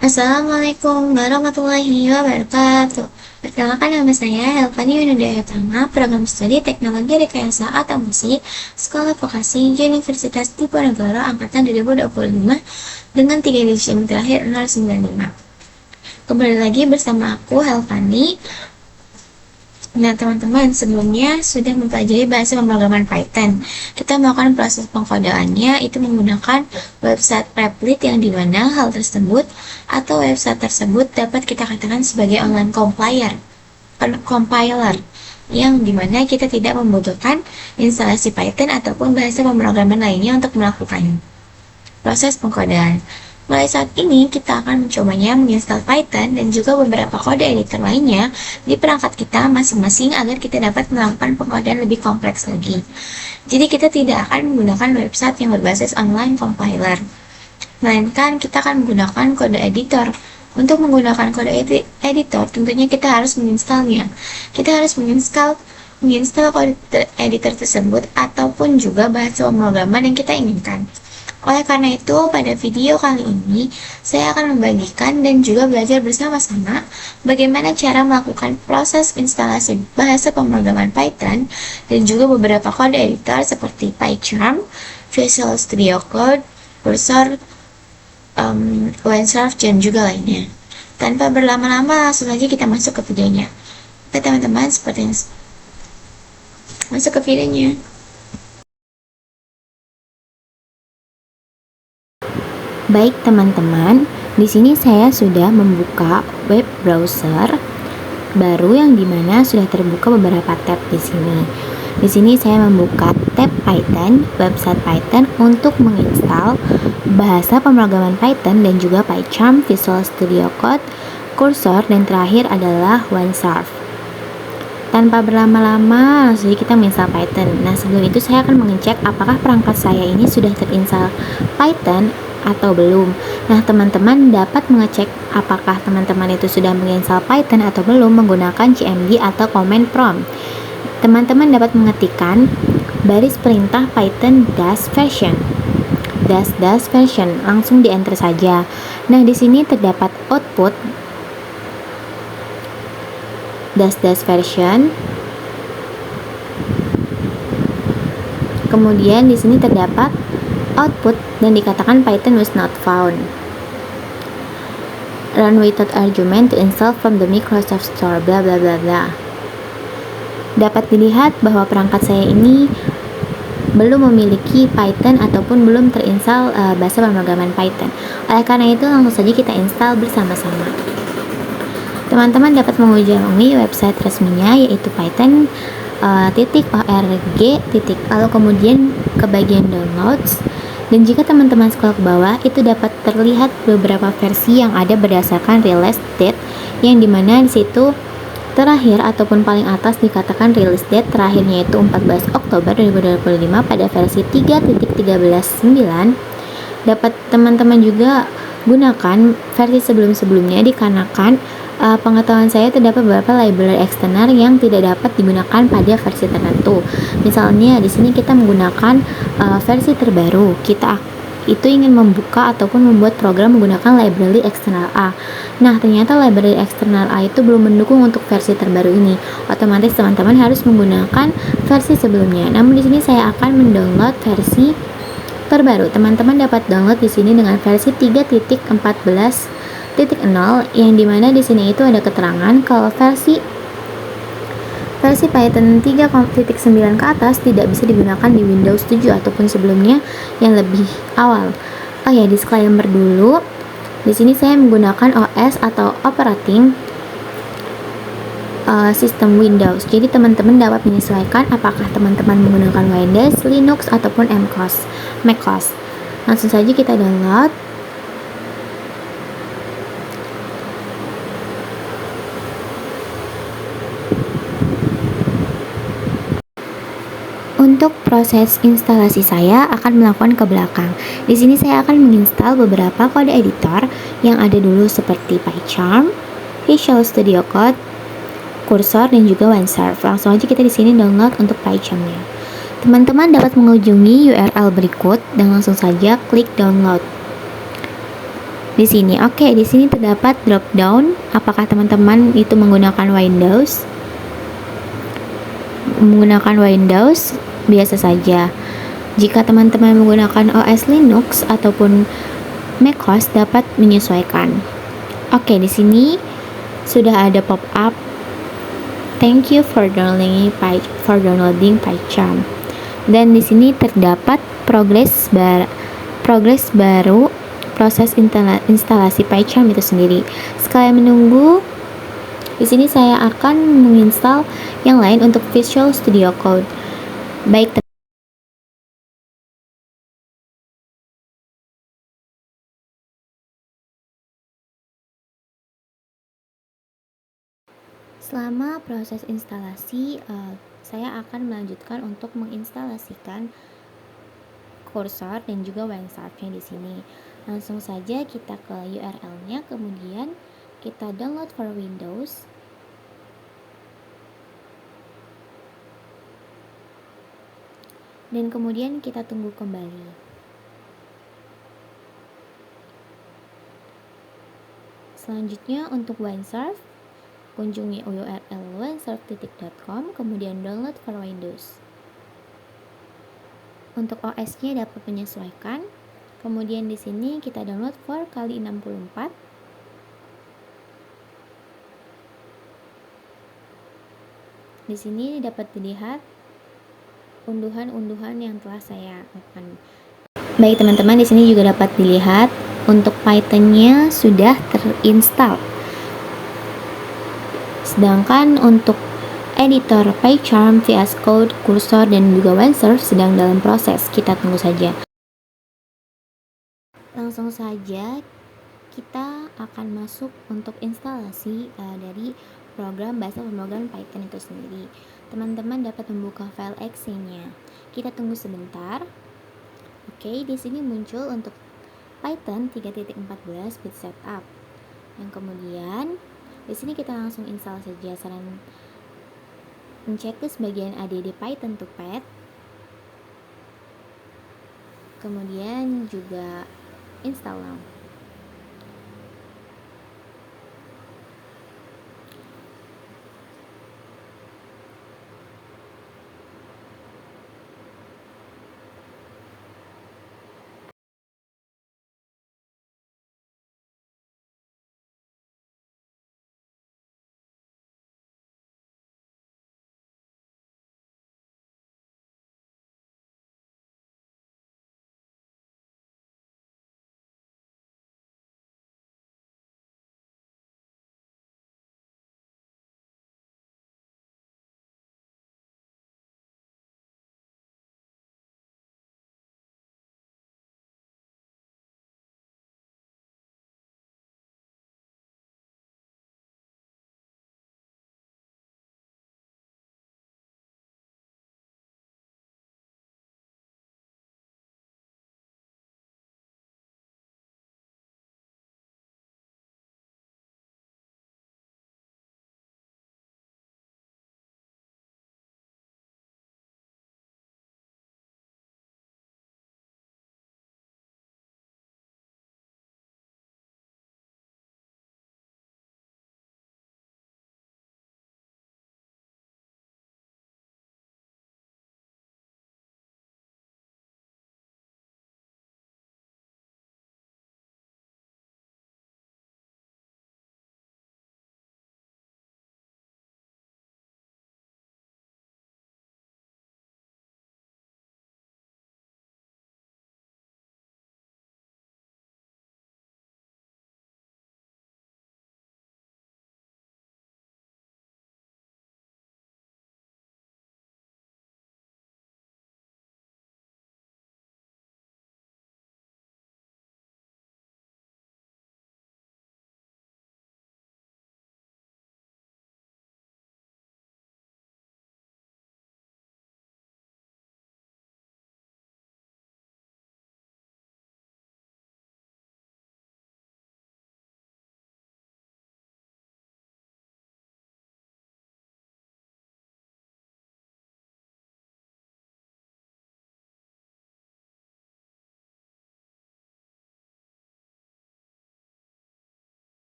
Assalamualaikum warahmatullahi wabarakatuh. Perkenalkan nama saya Helvani Yunudayatama, program studi Teknologi Rekayasa Otomasi, Sekolah Vokasi Universitas Diponegoro Angkatan 2025 dengan 3 divisi terakhir 095. Kembali lagi bersama aku Helvani. Nah, teman-teman, sebelumnya sudah mempelajari bahasa pemrograman Python. Kita melakukan proses pengkodaannya itu menggunakan website Replit yang dimana hal tersebut atau website tersebut dapat kita katakan sebagai online compiler yang dimana kita tidak membutuhkan instalasi Python ataupun bahasa pemrograman lainnya untuk melakukan proses pengkodaan. Mulai saat ini, kita akan mencobanya menginstal Python dan juga beberapa kode editor lainnya di perangkat kita masing-masing agar kita dapat melakukan pengkodaan lebih kompleks lagi. Jadi kita tidak akan menggunakan website yang berbasis online compiler, melainkan kita akan menggunakan kode editor. Untuk menggunakan kode editor, tentunya kita harus menginstalnya. Kita harus menginstal kode editor tersebut ataupun juga bahasa pemrograman yang kita inginkan. Oleh karena itu, pada video kali ini, saya akan membagikan dan juga belajar bersama-sama bagaimana cara melakukan proses instalasi bahasa pemrograman Python dan juga beberapa kode editor seperti PyCharm, Visual Studio Code, Cursor, OneSurf, dan juga lainnya. Tanpa berlama-lama, langsung saja kita masuk ke videonya. Oke teman-teman, seperti yang masuk ke videonya. Baik teman-teman, di sini saya sudah membuka web browser baru yang dimana sudah terbuka beberapa tab di sini. Di sini saya membuka tab Python, website Python untuk menginstal bahasa pemrograman Python dan juga PyCharm, Visual Studio Code, Cursor, dan terakhir adalah OneSurf. Tanpa berlama-lama, langsung kita menginstal Python. Nah, sebelum itu saya akan mengecek apakah perangkat saya ini sudah terinstall Python atau belum. Nah, teman-teman dapat mengecek apakah teman-teman itu sudah menginstal Python atau belum menggunakan CMD atau command prompt. Teman-teman dapat mengetikkan baris perintah Python -version. -version, langsung di enter saja. Nah, di sini terdapat output -version. Kemudian di sini terdapat output dan dikatakan Python was not found. Run without argument to install from the Microsoft Store, bla bla bla bla. Dapat dilihat bahwa perangkat saya ini belum memiliki Python ataupun belum terinstall bahasa pemrograman Python. Oleh karena itu, langsung saja kita install bersama-sama. Teman-teman dapat mengunjungi website resminya yaitu python .org. Lalu kemudian ke bagian downloads, dan jika teman-teman scroll ke bawah itu dapat terlihat beberapa versi yang ada berdasarkan release date, yang dimana di situ terakhir ataupun paling atas dikatakan release date terakhirnya itu 14 Oktober 2025 pada versi 3.13.9. Dapat teman-teman juga gunakan versi sebelum-sebelumnya dikarenakan pengetahuan saya terdapat beberapa library eksternal yang tidak dapat digunakan pada versi tertentu. Misalnya di sini kita menggunakan versi terbaru. Kita itu ingin membuka ataupun membuat program menggunakan library eksternal A. Nah, ternyata library eksternal A itu belum mendukung untuk versi terbaru ini. Otomatis teman-teman harus menggunakan versi sebelumnya. Namun di sini saya akan mendownload versi terbaru. Teman-teman dapat download di sini dengan versi 3.14.0, yang dimana di sini itu ada keterangan kalau versi Python 3.9 ke atas tidak bisa digunakan di Windows 7 ataupun sebelumnya yang lebih awal. Oh ya, disclaimer dulu. Di sini saya menggunakan OS atau operating sistem Windows. Jadi teman-teman dapat menyesuaikan apakah teman-teman menggunakan Windows, Linux ataupun macOS. Langsung saja kita download. Untuk proses instalasi saya akan melakukan ke belakang. Di sini saya akan menginstal beberapa kode editor yang ada dulu seperti PyCharm, Visual Studio Code, Cursor, dan juga OneSurf. Langsung aja kita di sini download untuk PyCharm-nya. Teman-teman dapat mengunjungi URL berikut dan langsung saja klik download. Di sini, oke, di sini terdapat drop down. Apakah teman-teman itu menggunakan Windows? Menggunakan Windows biasa saja. Jika teman-teman menggunakan OS Linux ataupun macOS dapat menyesuaikan. Oke, di sini sudah ada pop-up. Thank you for downloading PyCharm. Dan di sini terdapat progres baru proses instalasi PyCharm itu sendiri. Sekalian menunggu, di sini saya akan menginstal yang lain untuk Visual Studio Code. Baik, selama proses instalasi, saya akan melanjutkan untuk menginstalasikan kursor dan juga WinSurf-nya di sini. Langsung saja kita ke URL-nya, kemudian kita download for Windows. Dan kemudian kita tunggu kembali. Selanjutnya untuk WinSurf, kunjungi URL winsurf.com, kemudian download for Windows. Untuk OS-nya dapat menyesuaikan. Kemudian di sini kita download for kali 64. Di sini dapat dilihat unduhan-unduhan yang telah saya lakukan. Baik teman-teman, di sini juga dapat dilihat untuk Python-nya sudah terinstall. Sedangkan untuk editor PyCharm, VS Code, Cursor, dan juga WinSurf sedang dalam proses. Kita tunggu saja. Langsung saja kita akan masuk untuk instalasi dari program bahasa pemrograman Python itu sendiri. Teman-teman dapat membuka file exe-nya. Kita tunggu sebentar. Oke, di sini muncul untuk Python 3.14 bit setup. Yang kemudian di sini kita langsung install saja. Saran checklist bagian add Python to Pad. Kemudian juga install now.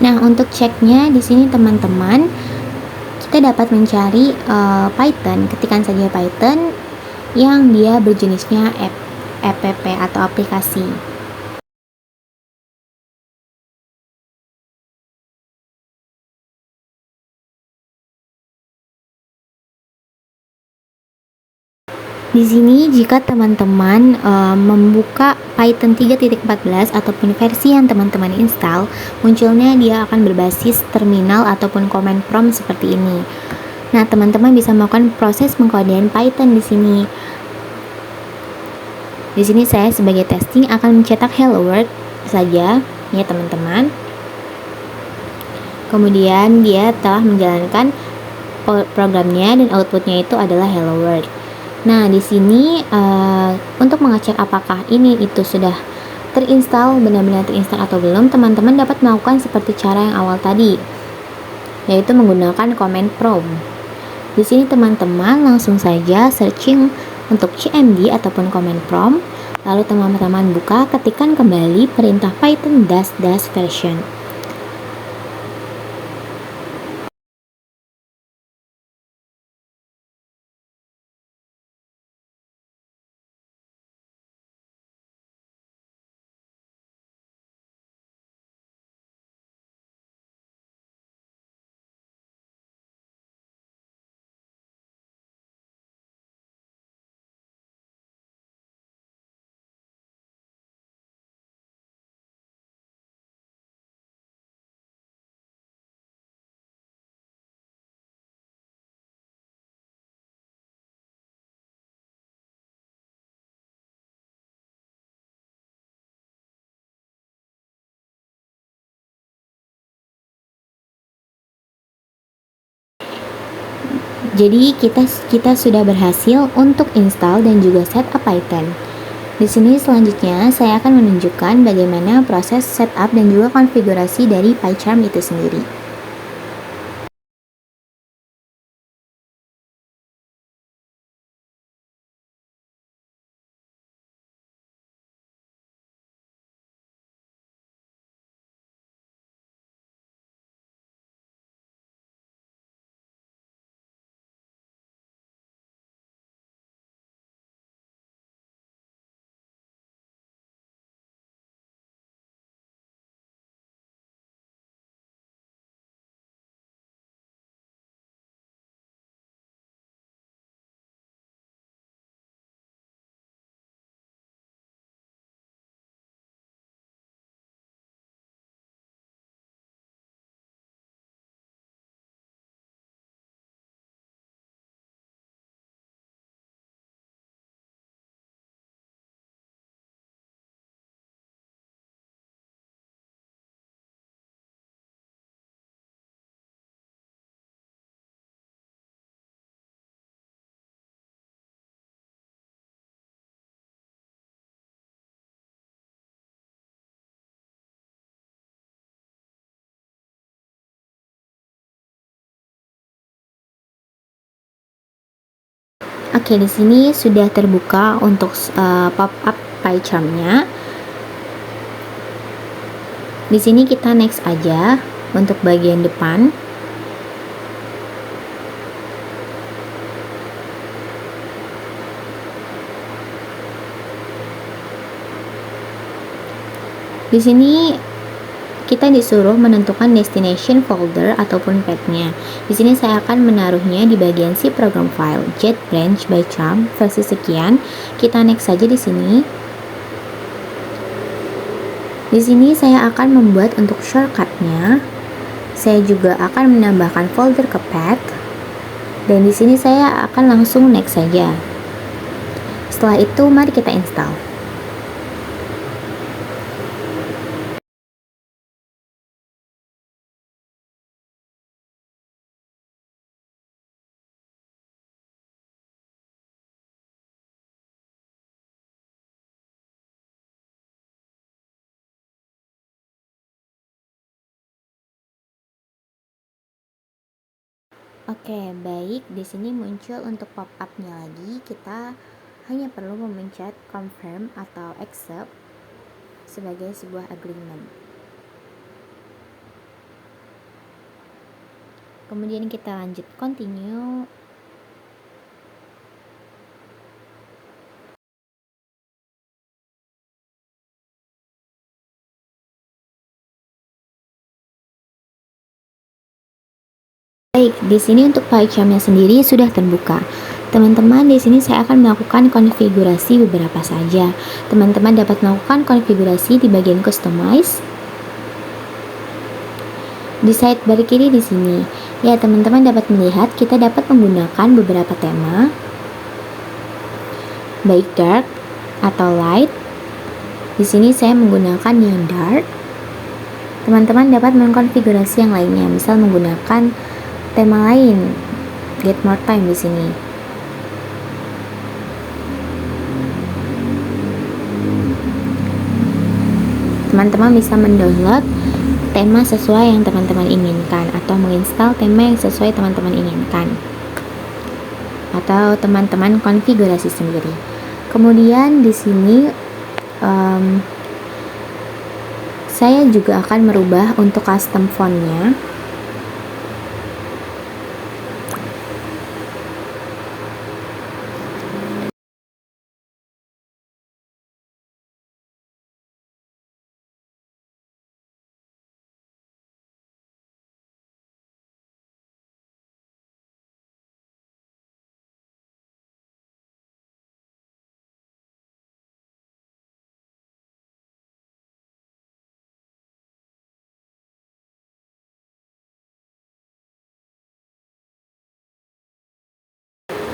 Nah, untuk ceknya di sini teman-teman, kita dapat mencari Python, ketikan saja Python yang dia berjenisnya app atau aplikasi. Di sini jika teman-teman membuka Python 3.14 ataupun versi yang teman-teman install, munculnya dia akan berbasis terminal ataupun command prompt seperti ini. Nah, teman-teman bisa melakukan proses pengkodean Python di sini. Di sini saya sebagai testing akan mencetak hello world saja ya teman-teman. Kemudian dia telah menjalankan programnya dan outputnya itu adalah hello world. Nah, di sini untuk mengecek apakah itu sudah benar-benar terinstall atau belum, teman-teman dapat melakukan seperti cara yang awal tadi, yaitu menggunakan command prompt. Di sini teman-teman langsung saja searching untuk cmd ataupun command prompt, lalu teman-teman buka, ketikkan kembali perintah python -- version. Jadi kita sudah berhasil untuk install dan juga setup Python. Di sini selanjutnya saya akan menunjukkan bagaimana proses setup dan juga konfigurasi dari PyCharm itu sendiri. Oke, di sini sudah terbuka untuk pop-up PyCharm-nya. Di sini kita next aja untuk bagian depan. Di sini kita disuruh menentukan destination folder ataupun path-nya. Di sini saya akan menaruhnya di bagian si program file JetBrains by Charm versi sekian. Kita next saja di sini. Di sini saya akan membuat untuk shortcut-nya. Saya juga akan menambahkan folder ke path. Dan di sini saya akan langsung next saja. Setelah itu mari kita install. Oke, baik. Di sini muncul untuk pop-up-nya lagi. Kita hanya perlu memencet confirm atau accept sebagai sebuah agreement. Kemudian kita lanjut continue. Baik, di sini untuk PyCharm-nya sendiri sudah terbuka. Teman-teman, di sini saya akan melakukan konfigurasi beberapa saja. Teman-teman dapat melakukan konfigurasi di bagian customize. Di sidebar kiri di sini, ya teman-teman dapat melihat kita dapat menggunakan beberapa tema, baik dark atau light. Di sini saya menggunakan yang dark. Teman-teman dapat mengkonfigurasi yang lainnya, misal menggunakan tema lain, get more time di sini. Teman-teman bisa mendownload tema sesuai yang teman-teman inginkan atau menginstal tema yang sesuai teman-teman inginkan, atau teman-teman konfigurasi sendiri. Kemudian di sini saya juga akan merubah untuk custom fontnya.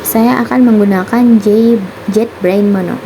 Saya akan menggunakan JetBrains Mono.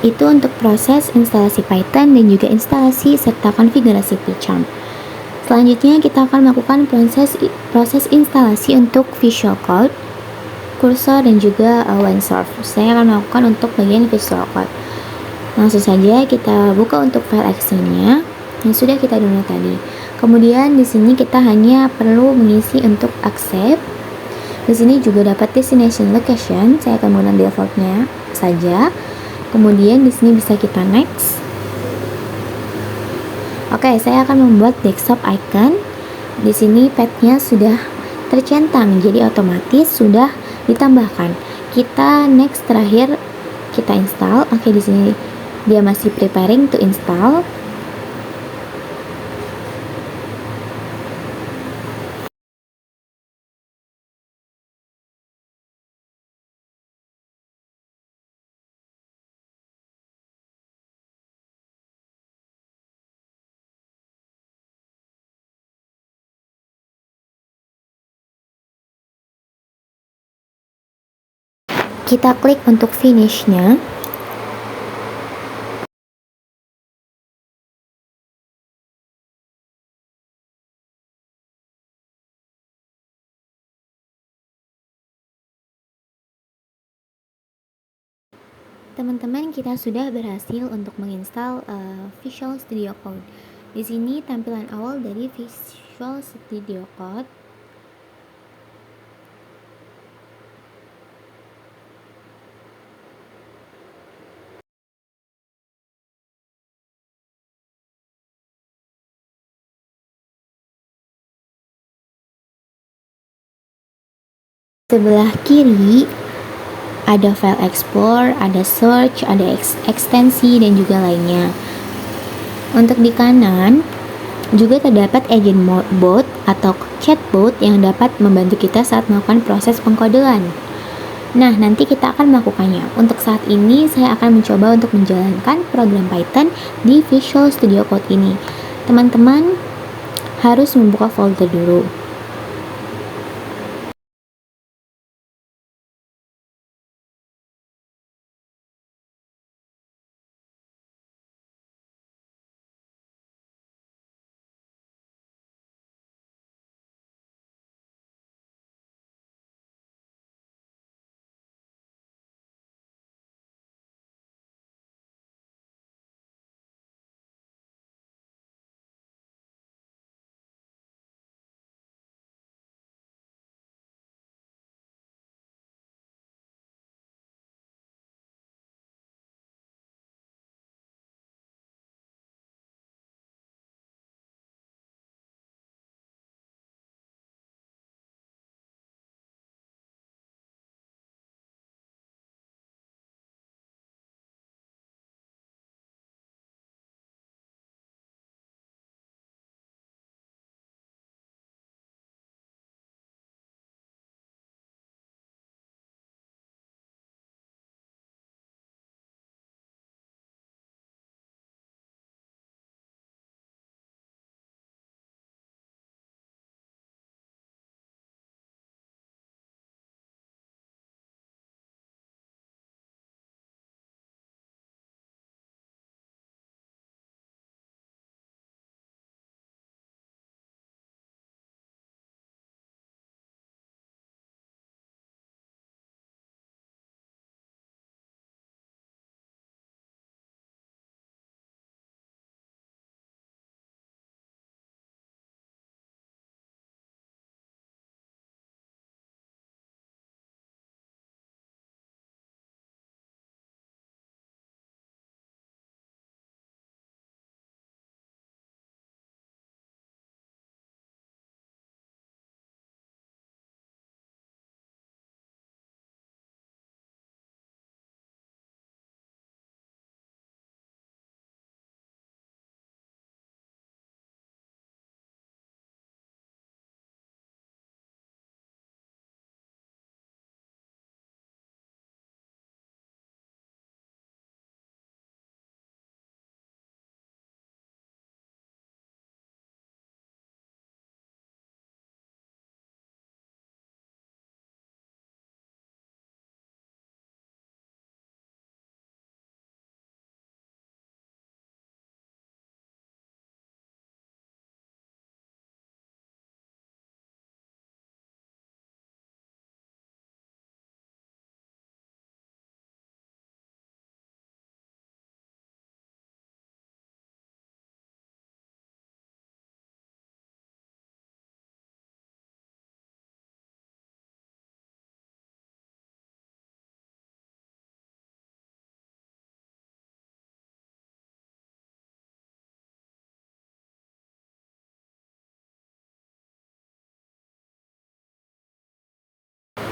Itu untuk proses instalasi Python dan juga instalasi serta konfigurasi PyCharm. Selanjutnya kita akan melakukan proses instalasi untuk Visual Code, Cursor dan juga OneSource. Saya akan melakukan untuk bagian Visual Code. Langsung saja kita buka untuk file Excel-nya yang sudah kita download tadi. Kemudian di sini kita hanya perlu mengisi untuk accept. Di sini juga dapat destination location. Saya akan menggunakan defaultnya saja. Kemudian di sini bisa kita next. Oke, saya akan membuat desktop icon. Di sini path-nya sudah tercentang, jadi otomatis sudah ditambahkan. Kita next terakhir kita install. Oke, di sini dia masih preparing to install. Kita klik untuk finish-nya. Teman-teman, kita sudah berhasil untuk menginstal Visual Studio Code. Di sini tampilan awal dari Visual Studio Code. Sebelah kiri ada file explore, ada search, ada ekstensi, dan juga lainnya. Untuk di kanan juga terdapat agent bot atau chatbot yang dapat membantu kita saat melakukan proses pengkodean. Nah, nanti kita akan melakukannya. Untuk saat ini, saya akan mencoba untuk menjalankan program Python di Visual Studio Code ini. Teman-teman harus membuka folder dulu.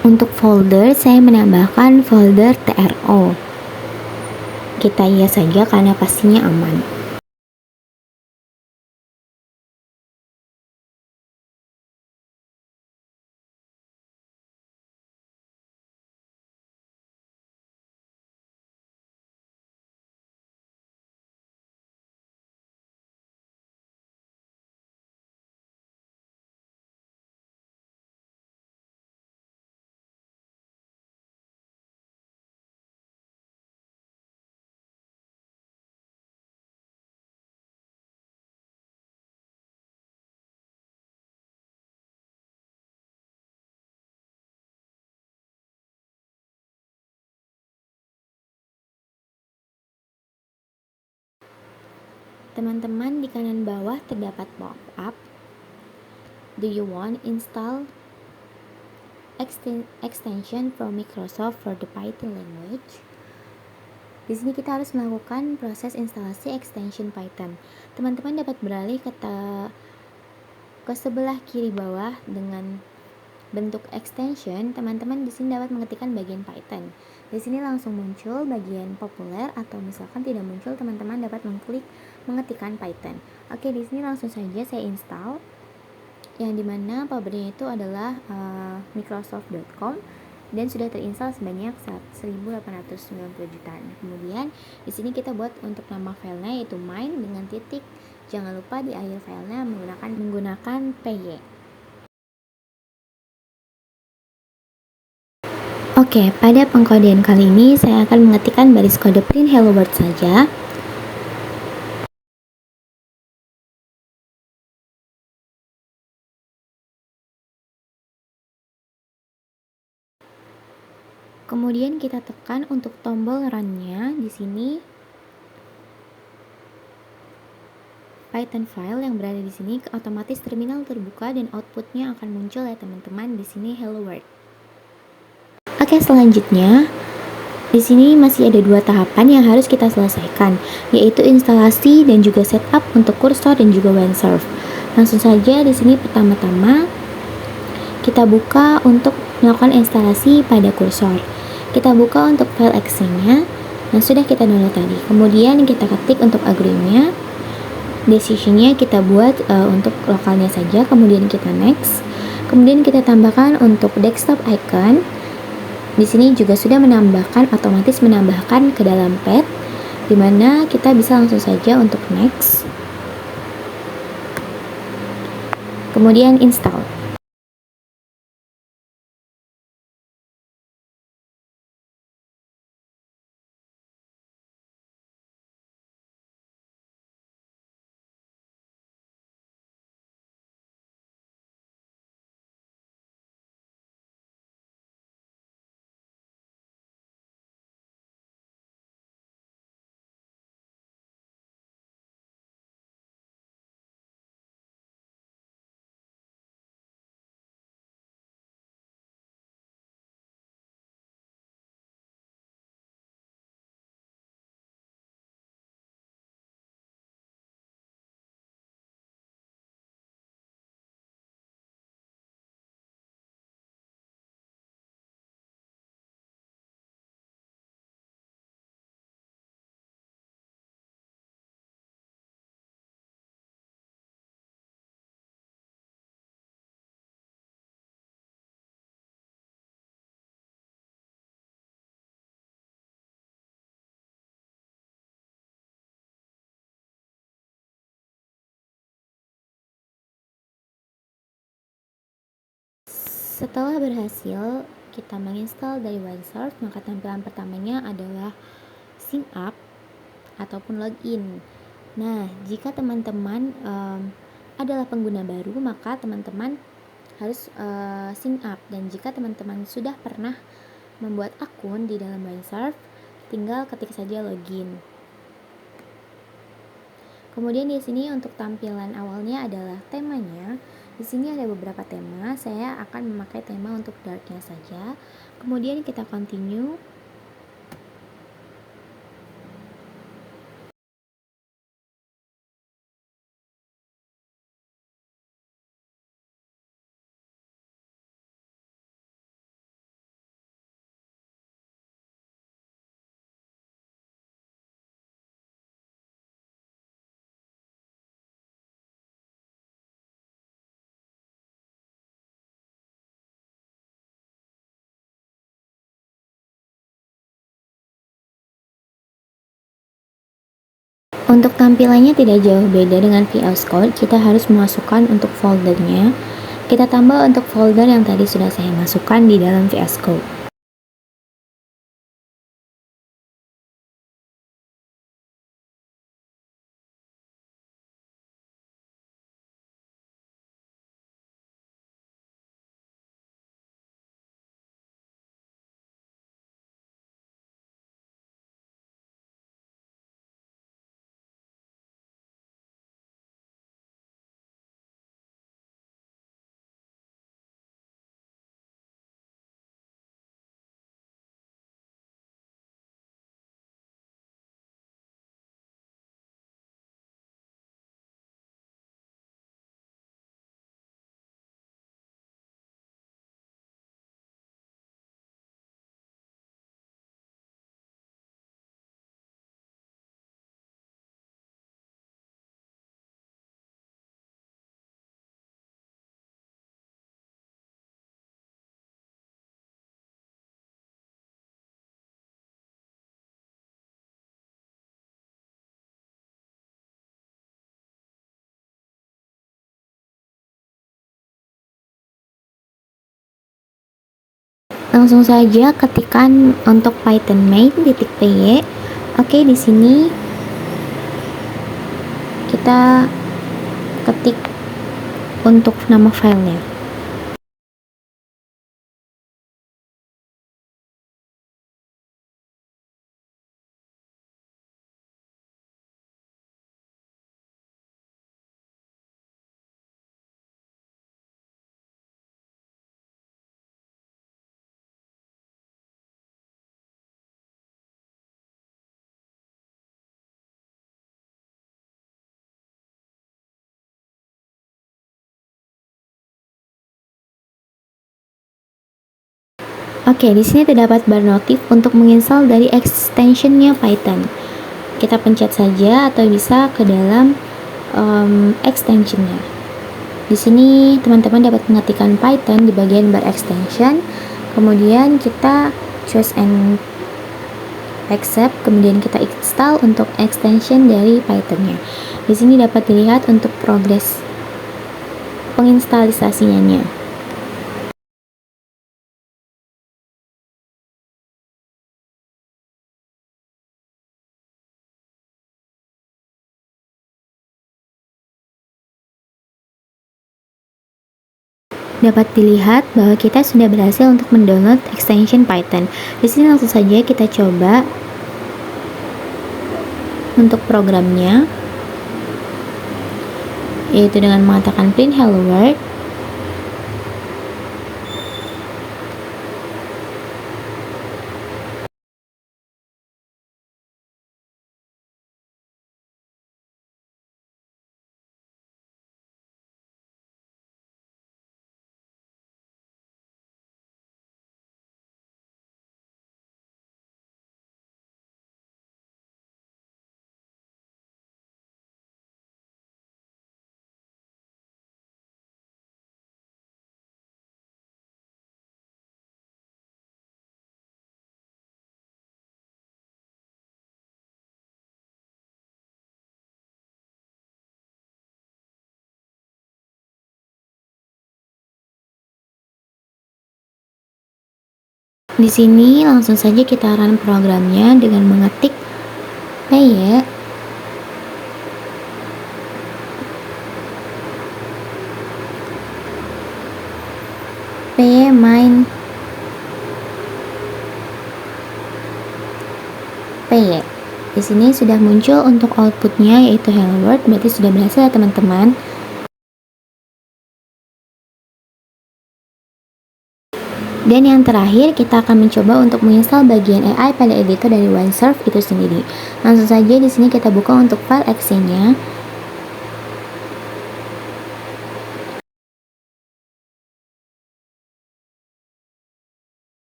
Untuk folder, saya menambahkan folder TRO. Kita iya saja karena pastinya aman. Teman-teman, di kanan bawah terdapat pop-up. Do you want install extension from Microsoft for the Python language? Di sini kita harus melakukan proses instalasi extension Python. Teman-teman dapat beralih ke sebelah kiri bawah dengan bentuk extension, teman-teman di sini dapat mengetikkan bagian Python. Di sini langsung muncul bagian populer, atau misalkan tidak muncul, teman-teman dapat mengklik mengetikkan Python. Oke, di sini langsung saja saya install, yang dimana pabriknya itu adalah Microsoft.com dan sudah terinstall sebanyak 1.890 juta. Kemudian di sini kita buat untuk nama filenya yaitu main dengan titik. Jangan lupa di akhir filenya menggunakan py. Oke, pada pengkodean kali ini saya akan mengetikkan baris kode print hello world saja. Kemudian kita tekan untuk tombol run-nya. Di sini Python file yang berada di sini otomatis terminal terbuka dan outputnya akan muncul ya teman-teman. Di sini hello world. Oke, selanjutnya di sini masih ada 2 tahapan yang harus kita selesaikan, yaitu instalasi dan juga setup untuk kursor dan juga OneServe. Langsung saja di sini pertama-tama kita buka untuk melakukan instalasi pada kursor. Kita buka untuk file exe-nya yang sudah kita download tadi. Kemudian kita ketik untuk agree-nya. Decision-nya kita buat untuk lokalnya saja. Kemudian kita next. Kemudian kita tambahkan untuk desktop icon. Di sini juga sudah otomatis menambahkan ke dalam pad, dimana kita bisa langsung saja untuk next. Kemudian install. Setelah berhasil kita menginstal dari OneServe, maka tampilan pertamanya adalah sync up ataupun login. Nah, jika teman-teman adalah pengguna baru, maka teman-teman harus sync up. Dan jika teman-teman sudah pernah membuat akun di dalam OneServe, tinggal ketik saja login. Kemudian di sini untuk tampilan awalnya adalah temanya. Di sini ada beberapa tema. Saya akan memakai tema untuk darknya saja. Kemudian kita continue. Untuk tampilannya tidak jauh beda dengan VS Code, kita harus memasukkan untuk foldernya. Kita tambah untuk folder yang tadi sudah saya masukkan di dalam VS Code. Langsung saja ketikkan untuk Python main.py. Oke, di sini kita ketik untuk nama filenya. Oke, di sini terdapat bar notif untuk menginstal dari extensionnya Python. Kita pencet saja atau bisa ke dalam extensionnya. Di sini teman-teman dapat mengetikkan Python di bagian bar extension. Kemudian kita choose and accept. Kemudian kita install untuk extension dari Pythonnya. Di sini dapat dilihat untuk progres penginstalisasinya. Dapat dilihat bahwa kita sudah berhasil untuk mendownload extension Python. Di sini langsung saja kita coba untuk programnya, yaitu dengan mengatakan print hello world. Di sini langsung saja kita run programnya dengan mengetik py main py. Di sini sudah muncul untuk outputnya yaitu hello world, berarti sudah berhasil ya teman-teman. Dan yang terakhir, kita akan mencoba untuk menginstal bagian AI pada editor dari OneServe itu sendiri. Langsung saja di sini kita buka untuk file exe-nya.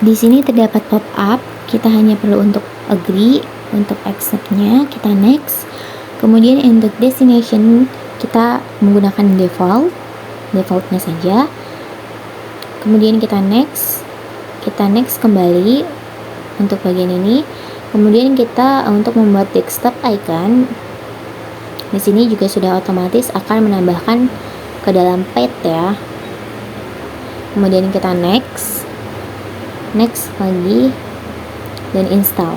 Di sini terdapat pop-up, kita hanya perlu untuk agree, untuk accept-nya, kita next. Kemudian untuk destination kita menggunakan defaultnya saja. Kemudian kita next kembali untuk bagian ini. Kemudian kita untuk membuat desktop icon, di sini juga sudah otomatis akan menambahkan ke dalam path ya. Kemudian kita next lagi dan install.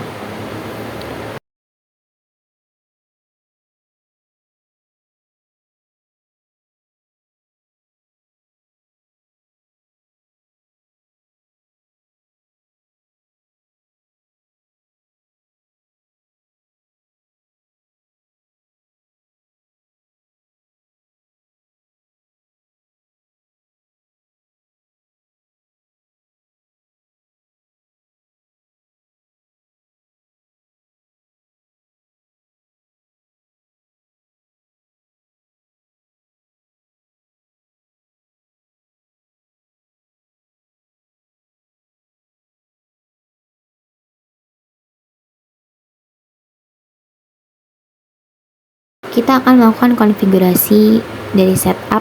Kita akan melakukan konfigurasi dari setup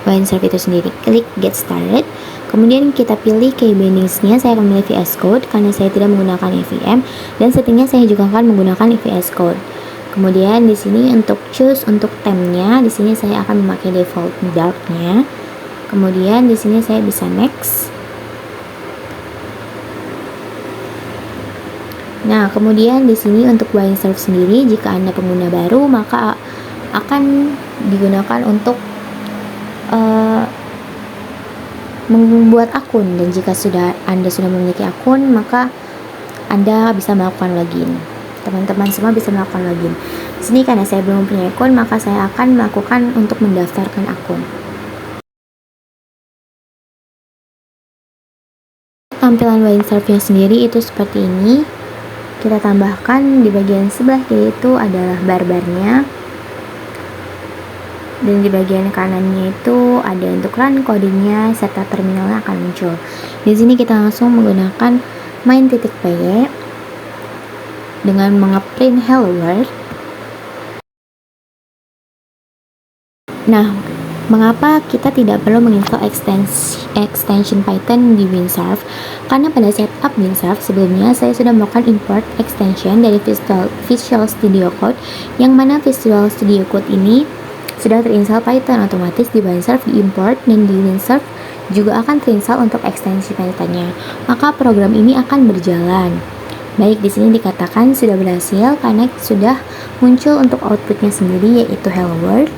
OneServe itu sendiri. Klik get started, kemudian kita pilih key bindingsnya. Saya akan memilih VS Code karena saya tidak menggunakan EVM, dan settingnya saya juga akan menggunakan VS Code. Kemudian di sini untuk choose untuk theme-nya, di sini saya akan memakai default dark-nya. Kemudian di sini saya bisa next. Nah, kemudian di sini untuk WinSurf sendiri, jika Anda pengguna baru, maka akan digunakan untuk membuat akun, dan jika Anda sudah memiliki akun, maka Anda bisa melakukan login. Teman-teman semua bisa melakukan login. Di sini karena saya belum punya akun, maka saya akan melakukan untuk mendaftarkan akun. Tampilan WinSurf-nya sendiri itu seperti ini. Kita tambahkan di bagian sebelah kiri itu adalah bar-barnya, dan di bagian kanannya itu ada untuk run codingnya serta terminalnya akan muncul. Di sini kita langsung menggunakan main.py dengan mengeprint hello world. Nah, mengapa kita tidak perlu menginstal extension Python di WinSurf? Karena pada setup WinSurf sebelumnya saya sudah melakukan import extension dari Visual Studio Code, yang mana Visual Studio Code ini sudah terinstall Python otomatis di WinSurf diimport, dan di WinSurf juga akan terinstall untuk ekstensi Python-nya. Maka program ini akan berjalan. Baik, di sini dikatakan sudah berhasil karena sudah muncul untuk outputnya sendiri, yaitu hello world.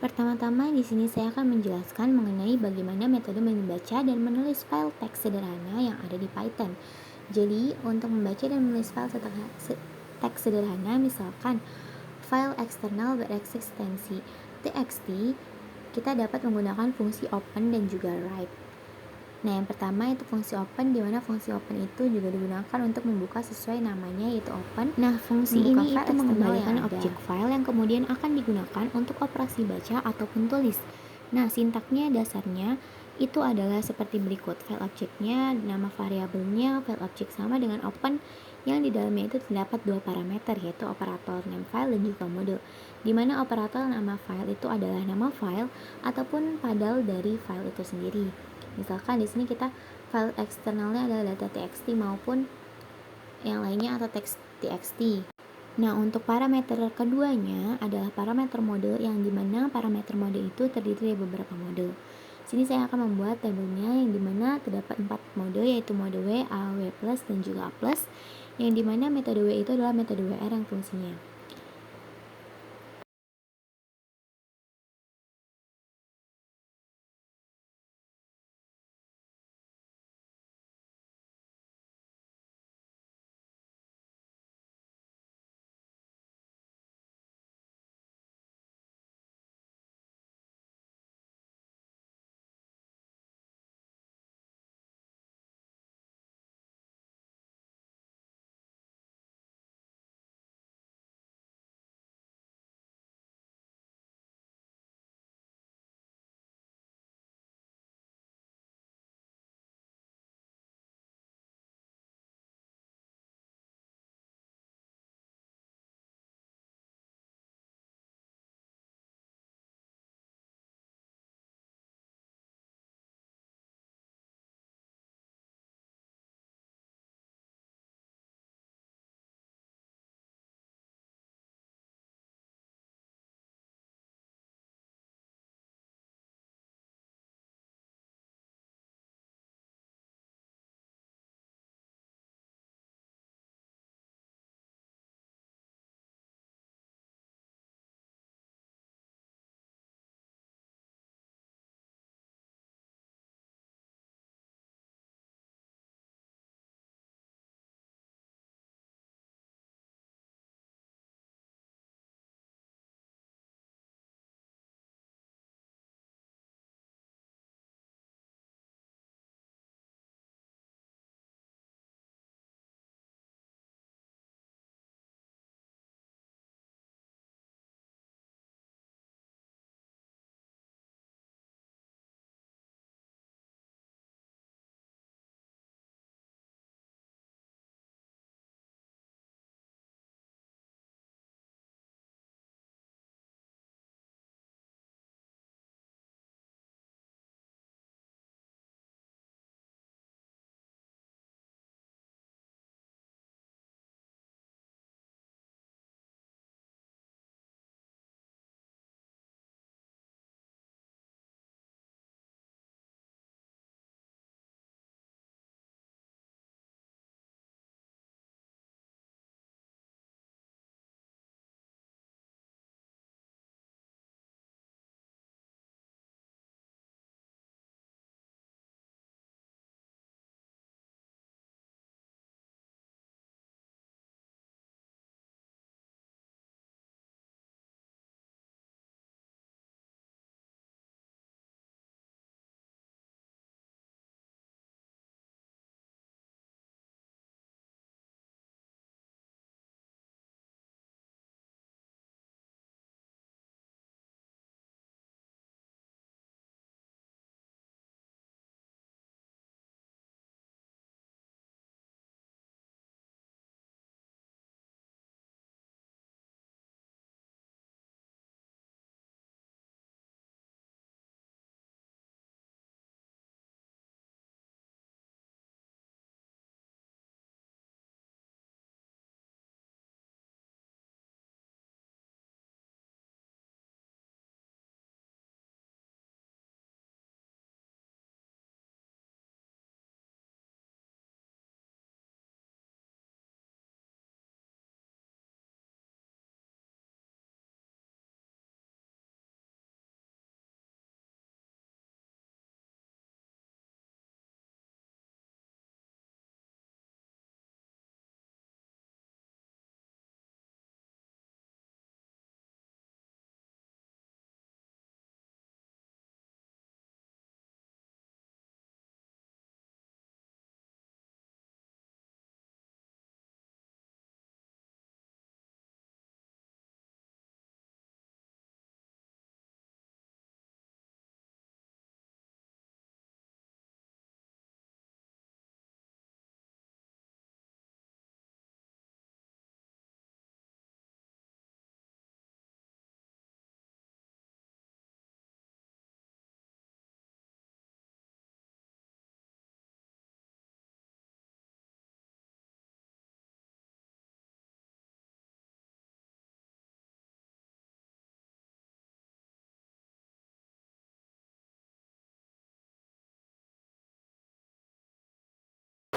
Pertama-tama di sini saya akan menjelaskan mengenai bagaimana metode membaca dan menulis file teks sederhana yang ada di Python. Jadi, untuk membaca dan menulis file teks sederhana, misalkan file eksternal bereksistensi txt, kita dapat menggunakan fungsi open dan juga write. Nah, yang pertama itu fungsi open, di mana fungsi open itu juga digunakan untuk membuka sesuai namanya, yaitu open. Nah, fungsi ini itu mengembalikan objek file yang kemudian akan digunakan untuk operasi baca ataupun tulis. Nah, sintaknya dasarnya itu adalah seperti berikut. File objeknya, nama variabelnya, file objek sama dengan open, yang di dalamnya itu terdapat dua parameter, yaitu operator name file dan juga mode, di mana operator nama file itu adalah nama file ataupun padal dari file itu sendiri. Misalkan di sini kita file eksternalnya adalah data txt maupun yang lainnya atau teks txt. Nah, untuk parameter keduanya adalah parameter mode, yang dimana parameter mode itu terdiri dari beberapa mode. Sini saya akan membuat tabelnya yang dimana terdapat 4 mode, yaitu mode W, A, W+, dan juga A+, yang dimana metode W itu adalah metode WR yang fungsinya.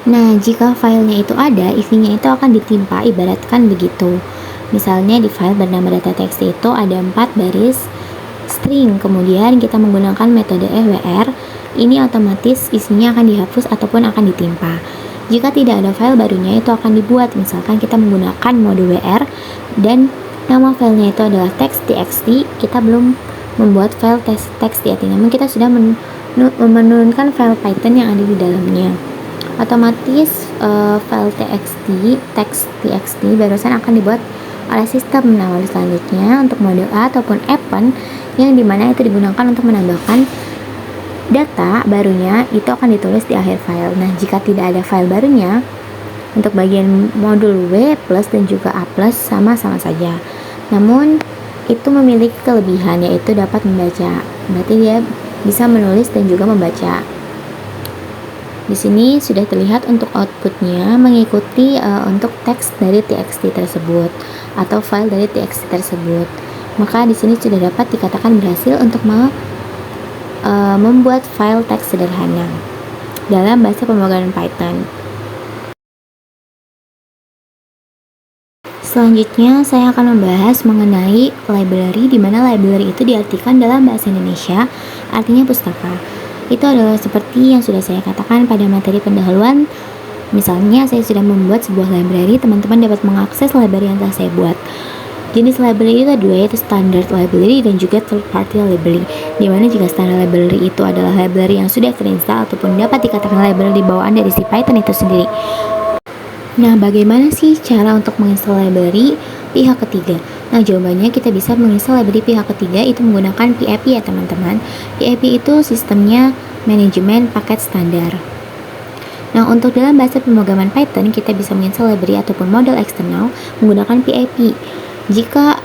Nah, jika filenya itu ada, isinya itu akan ditimpa, ibaratkan begitu. Misalnya di file bernama data.txt itu ada 4 baris string, kemudian kita menggunakan metode EWR, ini otomatis isinya akan dihapus ataupun akan ditimpa. Jika tidak ada file barunya, itu akan dibuat. Misalkan kita menggunakan mode WR dan nama filenya itu adalah text.txt, kita belum membuat file text.txt, namun kita sudah menurunkan file Python yang ada di dalamnya. Otomatis file text.txt barusan akan dibuat oleh sistem. Nah, lalu selanjutnya untuk mode A ataupun append, yang dimana itu digunakan untuk menambahkan data barunya, itu akan ditulis di akhir file. Nah, jika tidak ada file barunya, untuk bagian modul W plus dan juga A plus sama-sama saja, namun itu memiliki kelebihan, yaitu dapat membaca. Berarti dia bisa menulis dan juga membaca. Di sini sudah terlihat untuk outputnya mengikuti untuk teks dari txt tersebut atau file dari txt tersebut. Maka di sini sudah dapat dikatakan berhasil untuk membuat file teks sederhana dalam bahasa pemrograman Python. Selanjutnya saya akan membahas mengenai library, di mana library itu diartikan dalam bahasa Indonesia artinya pustaka. Itu adalah seperti yang sudah saya katakan pada materi pendahuluan. Misalnya saya sudah membuat sebuah library, teman-teman dapat mengakses library yang telah saya buat. Jenis library itu ada dua, yaitu standard library dan juga third party library. Dimana jika standard library itu adalah library yang sudah terinstall ataupun dapat dikatakan library bawaan dari si Python itu sendiri. Nah, bagaimana sih cara untuk menginstal library pihak ketiga? Nah, jawabannya kita bisa menginstal library pihak ketiga itu menggunakan PIP ya teman-teman. PIP itu sistemnya manajemen paket standar. Nah, untuk dalam bahasa pemrograman Python, kita bisa menginstal library ataupun model eksternal menggunakan PIP. Jika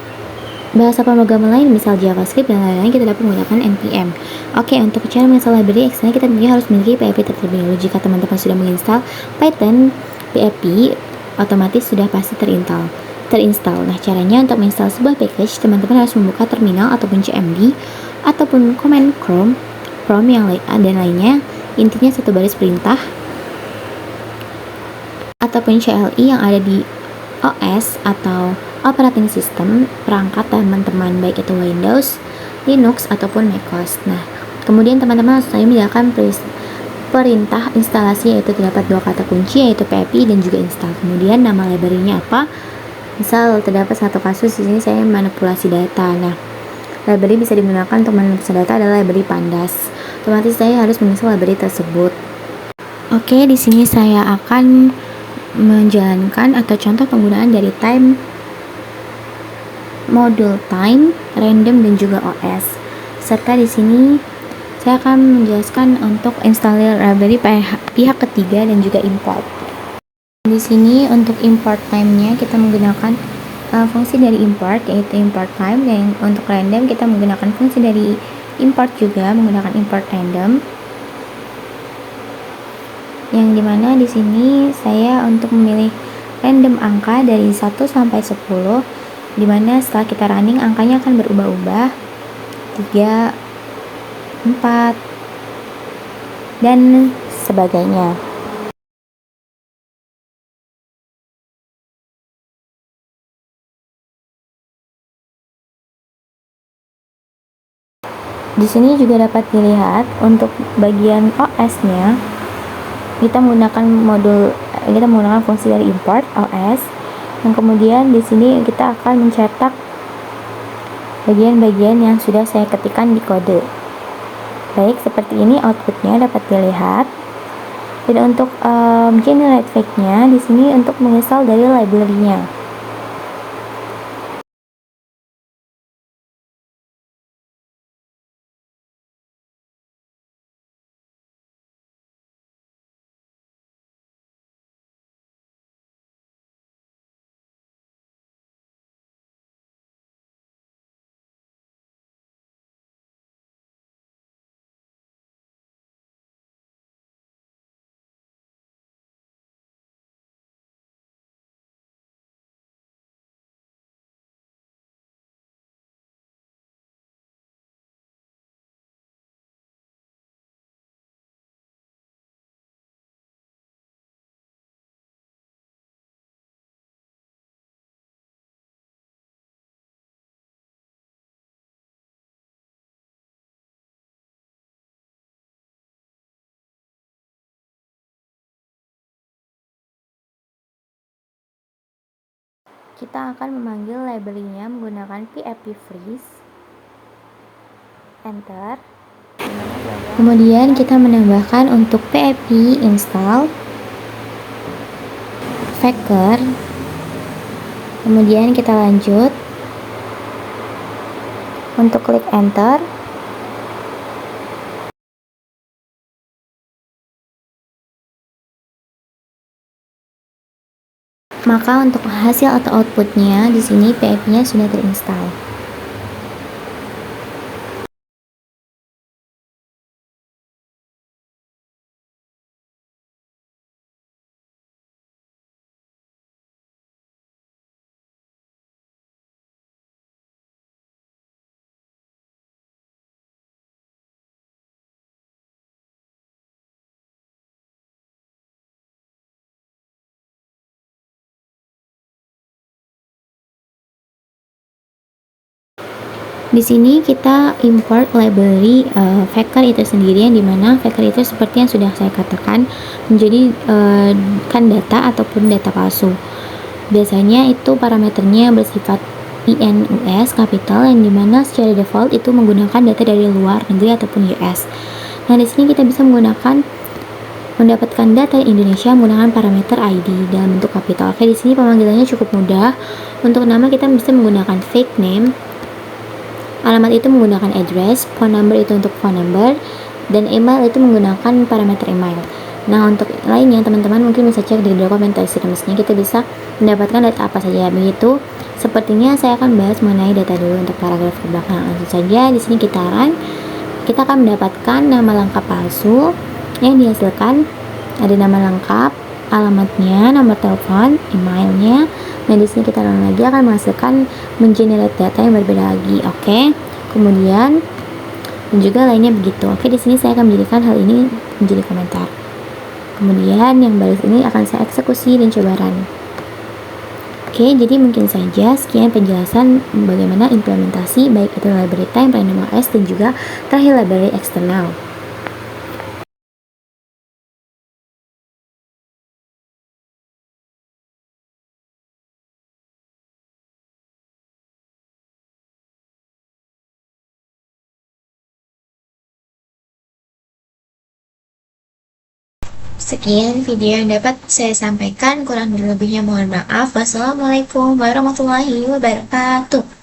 bahasa pemrograman lain, misal JavaScript dan lain-lain, kita dapat menggunakan NPM. Oke, untuk cara menginstal library eksternal, kita tentunya harus memiliki PIP terlebih dahulu. Jika teman-teman sudah menginstal Python PIP, otomatis sudah pasti terinstall. Nah, caranya untuk menginstal sebuah package, teman-teman harus membuka terminal ataupun CMD ataupun command prompt yang dan lainnya. Intinya satu baris perintah ataupun CLI yang ada di OS atau operating system perangkat teman-teman, baik itu Windows, Linux ataupun macOS. Nah, kemudian teman-teman harus menyalakan perintah instalasi, yaitu terdapat dua kata kunci, yaitu pip dan juga install. Kemudian nama library-nya apa? Misal terdapat satu kasus di sini saya manipulasi data. Nah, library bisa digunakan untuk manipulasi data adalah library pandas. Otomatis saya harus menginstal library tersebut. Oke, di sini saya akan menjalankan atau contoh penggunaan dari modul time, random dan juga OS. Serta di sini saya akan menjelaskan untuk installer library pihak ketiga dan juga import. Di sini untuk import time-nya kita menggunakan fungsi dari import, yaitu import time, dan untuk random kita menggunakan fungsi dari import juga menggunakan import random. Yang dimana di sini saya untuk memilih random angka dari 1 sampai 10, dimana setelah kita running angkanya akan berubah-ubah 3, 4 dan sebagainya. Di sini juga dapat dilihat untuk bagian OS-nya, kita menggunakan fungsi dari import OS, yang kemudian di sini kita akan mencetak bagian-bagian yang sudah saya ketikkan di kode. Baik, seperti ini outputnya dapat dilihat. Dan untuk generate fake-nya di sini untuk menginstal dari library-nya. kita akan memanggil library-nya menggunakan php freeze, enter. Kemudian kita menambahkan untuk php install Faker, kemudian kita lanjut untuk klik enter. Maka untuk hasil atau outputnya di sini PHP-nya sudah terinstall. Di sini kita import library Faker itu sendiri, yang dimana Faker itu seperti yang sudah saya katakan menjadi kan data ataupun data palsu. Biasanya itu parameternya bersifat INUS kapital, yang dimana secara default itu menggunakan data dari luar negeri ataupun US. Nah, di sini kita bisa mendapatkan data Indonesia menggunakan parameter ID dalam bentuk kapital. Oke, di sini pemanggilannya cukup mudah. Untuk nama kita bisa menggunakan fake name. Alamat itu menggunakan address, phone number itu untuk phone number, dan email itu menggunakan parameter email. Nah, untuk lainnya teman-teman mungkin bisa cek di dokumentasi, mestinya kita bisa mendapatkan data apa saja. Begitu, sepertinya saya akan bahas mengenai data dulu untuk paragraf ke belakang. Langsung saja, di sini kita akan mendapatkan nama lengkap palsu yang dihasilkan. Ada nama lengkap, alamatnya, nomor telepon, emailnya. Nah, di sini kita ulang lagi akan menghasilkan mengenerate data yang berbeda lagi. Oke. Kemudian dan juga lainnya begitu. Oke, di sini saya akan menjadikan hal ini menjadi komentar. Kemudian yang baris ini akan saya eksekusi dan coba run. Oke, jadi mungkin saja sekian penjelasan bagaimana implementasi baik itu library time, random OS, dan juga terakhir library eksternal. Sekian video yang dapat saya sampaikan, kurang lebihnya mohon maaf. Wassalamualaikum warahmatullahi wabarakatuh.